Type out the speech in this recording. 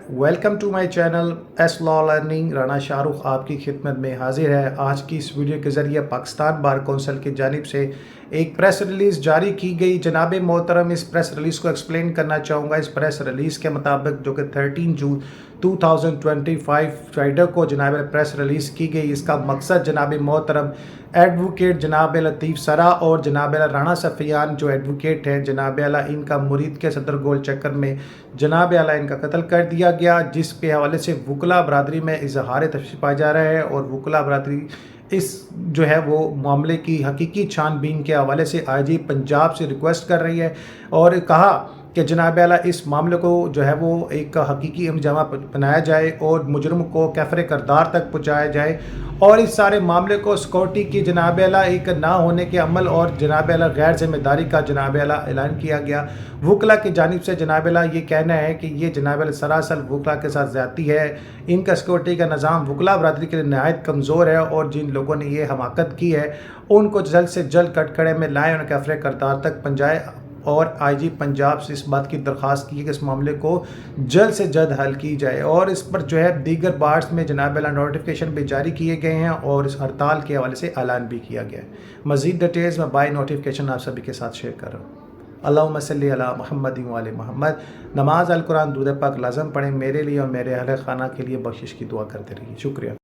Welcome to my channel S law learning. Rana Shahrukh آپ کی خدمت میں حاضر ہے۔ آج کی اس ویڈیو کے ذریعے پاکستان بار کونسل کی جانب سے ایک پریس ریلیز جاری کی گئی۔ جناب محترم، اس پریس ریلیز کو ایکسپلین کرنا چاہوں گا۔ اس پریس ریلیز کے مطابق جو کہ 13 جون 2025 فرائیڈے کو جناب پریس ریلیز کی گئی، اس کا مقصد جناب محترم ایڈوکیٹ جناب لطیف سرا اور جناب رانا سفیان جو ایڈوکیٹ ہیں، جناب ان کا مرید کے صدر گول چکر میں جناب ان کا قتل کر دیا گیا، جس کے حوالے سے وکلا برادری میں اظہار تشویش پایا جا رہا ہے، اور وکلا برادری اس جو ہے وہ معاملے کی حقیقی چھان بین کے حوالے سے آئی جی پنجاب سے ریکویسٹ کر رہی ہے، اور کہا کہ جناب اس معاملے کو جو ہے وہ ایک حقیقی انجامہ بنایا جائے اور مجرم کو کیفر کردار تک پہنچایا جائے، اور اس سارے معاملے کو سیکورٹی کی جناب ایک نہ ہونے کے عمل اور جناب غیر ذمہ داری کا جناب اعلان کیا گیا۔ وکلا کی جانب سے جناب یہ کہنا ہے کہ یہ جناب سراسر وکلا کے ساتھ زیادتی ہے، ان کا سیکورٹی کا نظام وکلا برادری کے لیے نہایت کمزور ہے، اور جن لوگوں نے یہ حماقت کی ہے ان کو جلد سے جلد کٹکڑے میں لائیں اور کیفر کردار تک پہنچائے، اور آئی جی پنجاب سے اس بات کی درخواست کی ہے کہ اس معاملے کو جلد سے جلد حل کی جائے، اور اس پر جو ہے دیگر بارس میں جناب نوٹیفیکیشن بھی جاری کیے گئے ہیں، اور اس ہڑتال کے حوالے سے اعلان بھی کیا گیا ہے۔ مزید ڈیٹیلز میں بائی نوٹیفیکیشن آپ سبھی کے ساتھ شیئر کر رہا ہوں۔ اللہم صلی علی محمد و علی محمد۔ نماز القرآن درود پاک لازم پڑھیں، میرے لیے اور میرے اہل خانہ کے لیے بخشش کی دعا کرتے رہیے۔ شکریہ۔